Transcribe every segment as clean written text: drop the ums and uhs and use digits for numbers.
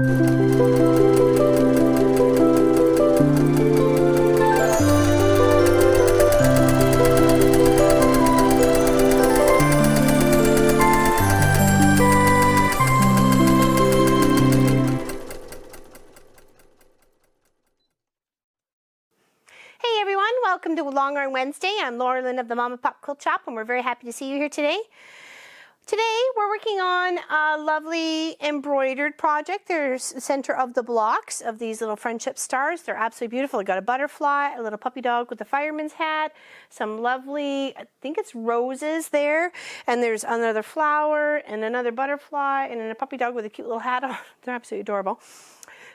Welcome to Longarm Wednesday. I'm Laura Lynn of the Mama Pop Quilt Shop, and we're very happy to see you here today. Today we're working on a lovely embroidered project. There's the center of the blocks of these little friendship stars. They're absolutely beautiful. I got a butterfly, a little puppy dog with a fireman's hat, some lovely, I think it's roses there, and there's another flower and another butterfly and then a puppy dog with a cute little hat on. They're absolutely adorable.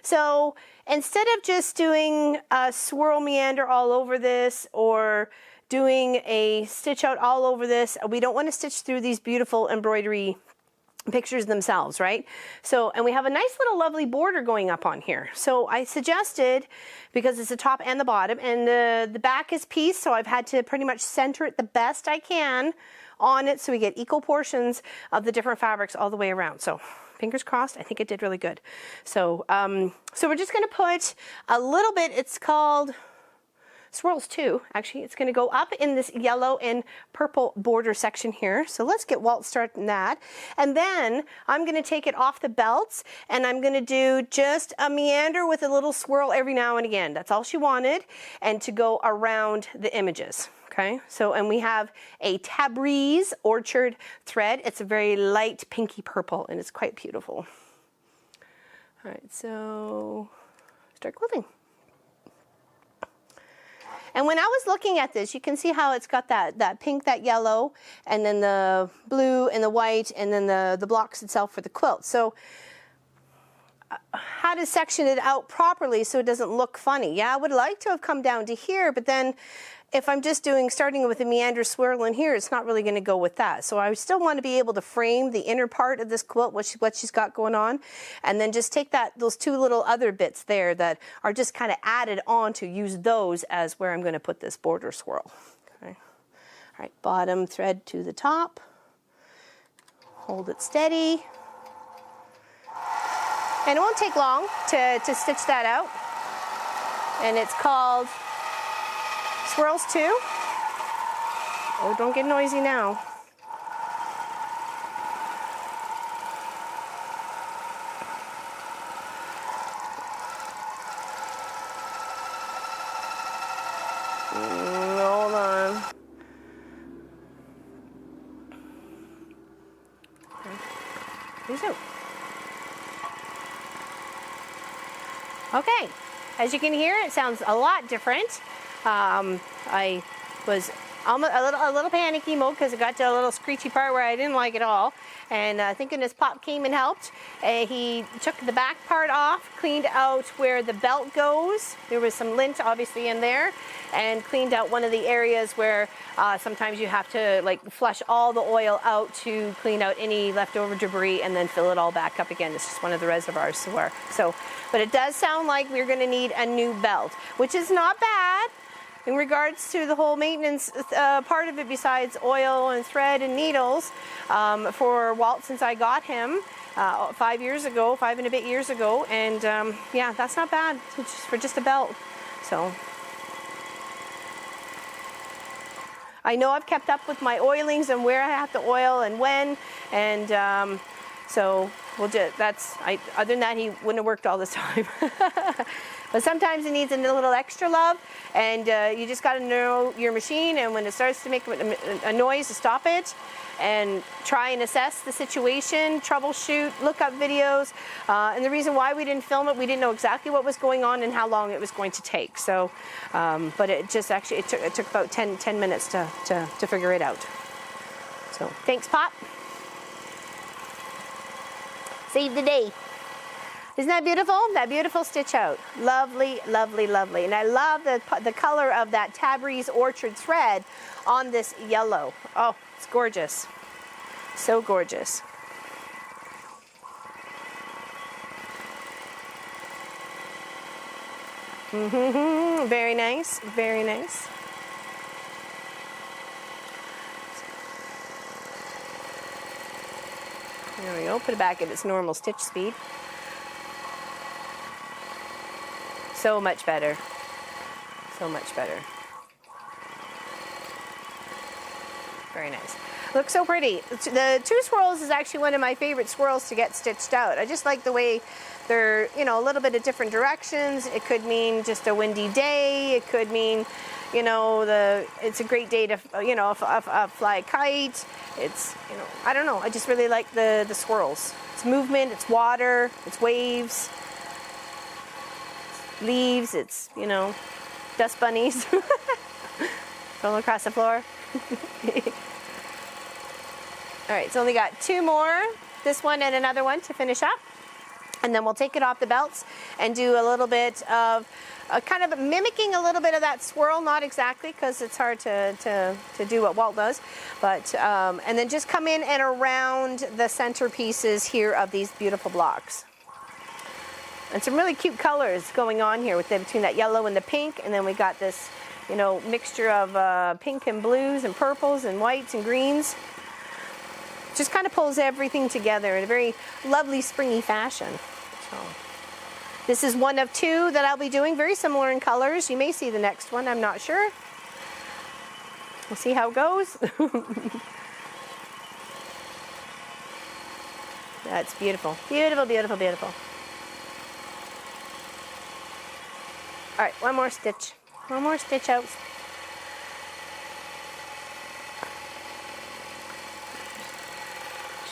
So instead of just doing a swirl meander all over this or doing a stitch out all over this, we don't want to stitch through these beautiful embroidery pictures themselves, right? So, and we have a nice little lovely border going up on here. So I suggested, because it's the top and the bottom, and the back is pieced, so I've had to pretty much center it the best I can on it so we get equal portions of the different fabrics all the way around. So fingers crossed, I think it did really good. So, so we're just going to put a little bit, it's called Swirls 2, actually. It's going to go up in this yellow and purple border section here. So let's get Walt starting that. And then I'm going to take it off the belts and I'm going to do just a meander with a little swirl every now and again. That's all she wanted, and to go around the images. Okay, so, and we have a Tabriz Orchard thread. It's a very light pinky purple and it's quite beautiful. All right, so start quilting. And when I was looking at this, you can see how it's got that pink, that yellow, and then the blue and the white, and then the blocks itself for the quilt. So how to section it out properly so it doesn't look funny. Yeah, I would like to have come down to here, but then if I'm just starting with a meander swirl in here, it's not really going to go with that. So I still want to be able to frame the inner part of this quilt, what she's got going on, and then just take those two little other bits there that are just kind of added on to use those as where I'm going to put this border swirl. Okay. All right, bottom thread to the top. Hold it steady. And it won't take long to stitch that out. And it's called Swirls 2. Oh, don't get noisy now. Hold on. Here's out. Okay, as you can hear, it sounds a lot different. I was almost a little panicky mode because it got to a little screechy part where I didn't like it all. And thinking his pop came and helped. He took the back part off, cleaned out where the belt goes. There was some lint obviously in there, and cleaned out one of the areas where sometimes you have to like flush all the oil out to clean out any leftover debris and then fill it all back up again. It's just one of the reservoirs. So, but it does sound like we're going to need a new belt, which is not bad. In regards to the whole maintenance part of it, besides oil and thread and needles, for Walt since I got him 5 years ago, 5 and a bit years ago, and yeah, that's not bad for just a belt. So I know I've kept up with my oilings and where I have to oil and when, and so we'll just, other than that, he wouldn't have worked all this time. But sometimes it needs a little extra love, and you just got to know your machine, and when it starts to make a noise, to stop it and try and assess the situation, troubleshoot, look up videos. And the reason why we didn't film it, we didn't know exactly what was going on and how long it was going to take. So, but it just actually, it took about 10 minutes to figure it out. So thanks, Pop. Save the day. Isn't that beautiful? That beautiful stitch out. Lovely, lovely, lovely. And I love the color of that Tabriz Orchard thread on this yellow. Oh, it's gorgeous. So gorgeous. Very nice, very nice. There we go. Put it back at its normal stitch speed. So much better. So much better. Very nice. Looks so pretty. The 2 swirls is actually one of my favorite swirls to get stitched out. I just like the way they're, you know, a little bit of different directions. It could mean just a windy day. It could mean, you know, it's a great day to, you know, fly a kite. It's, you know, I don't know. I just really like the swirls. It's movement, it's water, it's waves, it's leaves, it's, you know, dust bunnies rolling across the floor. All right, so only got 2 more, this one and another one to finish up. And then we'll take it off the belts and do a little bit of kind of mimicking a little bit of that swirl, not exactly because it's hard to do what Walt does, but and then just come in and around the centerpieces here of these beautiful blocks. And some really cute colors going on here with between that yellow and the pink, and then we got this, you know, mixture of pink and blues and purples and whites and greens. Just kind of pulls everything together in a very lovely springy fashion. So this is one of 2 that I'll be doing, very similar in colors. You may see the next one, I'm not sure. We'll see how it goes. That's beautiful. Beautiful, beautiful, beautiful. All right, one more stitch. One more stitch out.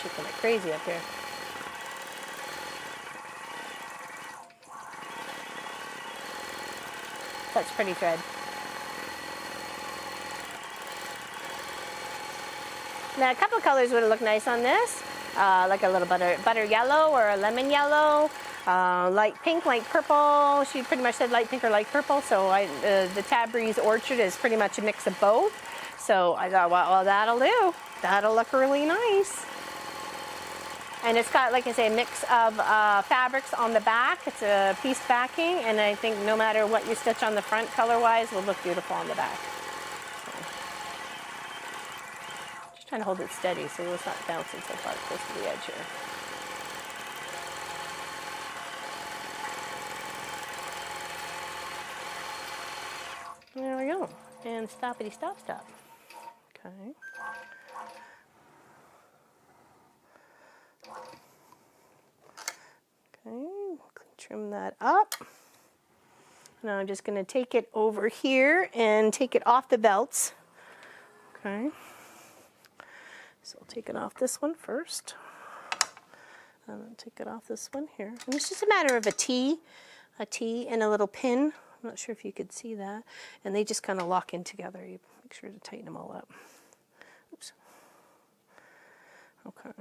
Shaking like crazy up here. That's pretty thread. Now a couple of colors would look nice on this, like a little butter yellow or a lemon yellow, light pink, light purple. She pretty much said light pink or light purple, so the Tabriz Orchard is pretty much a mix of both. So I thought, well, that'll do. That'll look really nice. And it's got, like I say, a mix of fabrics on the back. It's a piece backing, and I think no matter what you stitch on the front color-wise, will look beautiful on the back. So, just trying to hold it steady so it's not bouncing so far close to the edge here. There we go. And stoppity stop stop. Okay. Okay, trim that up. Now I'm just going to take it over here and take it off the belts. Okay. So I'll take it off this one first. And then take it off this one here. And it's just a matter of a T and a little pin. I'm not sure if you could see that. And they just kind of lock in together. You make sure to tighten them all up. Oops. Okay.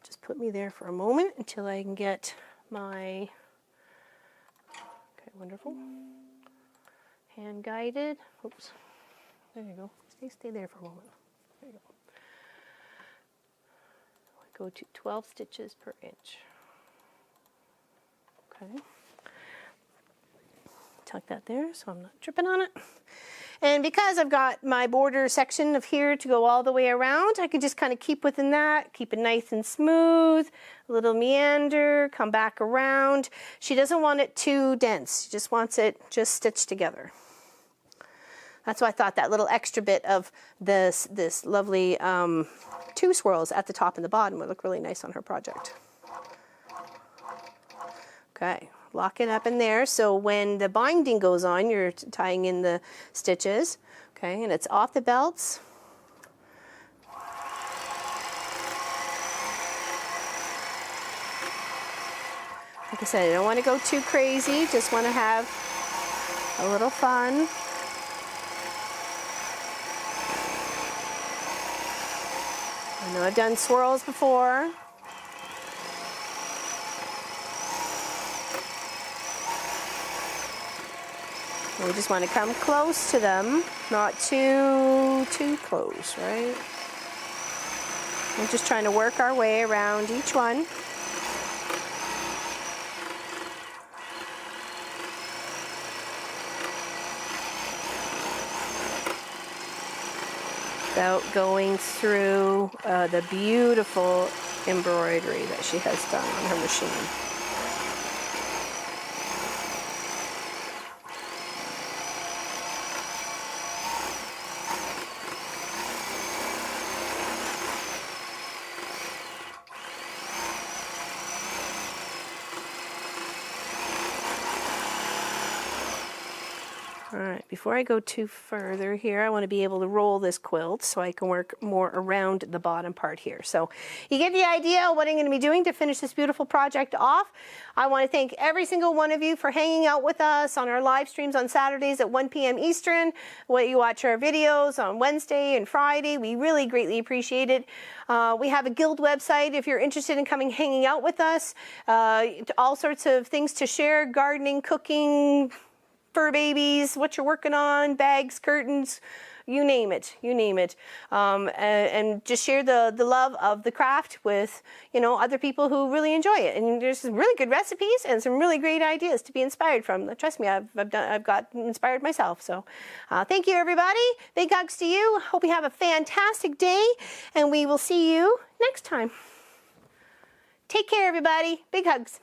Just put me there for a moment until I can get my, okay, wonderful, hand guided, oops, there you go, stay there for a moment, there you go, go to 12 stitches per inch, okay, tuck that there so I'm not tripping on it. And because I've got my border section of here to go all the way around, I can just kind of keep within that, keep it nice and smooth, a little meander, come back around. She doesn't want it too dense. She just wants it just stitched together. That's why I thought that little extra bit of this lovely 2 swirls at the top and the bottom would look really nice on her project. Okay. Lock it up in there so when the binding goes on, you're tying in the stitches, okay, and it's off the belts. Like I said, I don't want to go too crazy, just want to have a little fun. I know I've done swirls before. We just want to come close to them, not too close, right? We're just trying to work our way around each one. Without going through the beautiful embroidery that she has done on her machine. All right, before I go too further here, I want to be able to roll this quilt so I can work more around the bottom part here. So you get the idea of what I'm going to be doing to finish this beautiful project off. I want to thank every single one of you for hanging out with us on our live streams on Saturdays at 1 p.m. Eastern. When you watch our videos on Wednesday and Friday, we really greatly appreciate it. We have a guild website if you're interested in coming hanging out with us. All sorts of things to share, gardening, cooking, fur babies, what you're working on, bags, curtains, you name it, you name it. And just share the love of the craft with, you know, other people who really enjoy it. And there's some really good recipes and some really great ideas to be inspired from. Trust me, I've got inspired myself. So thank you, everybody. Big hugs to you. Hope you have a fantastic day, and we will see you next time. Take care, everybody. Big hugs.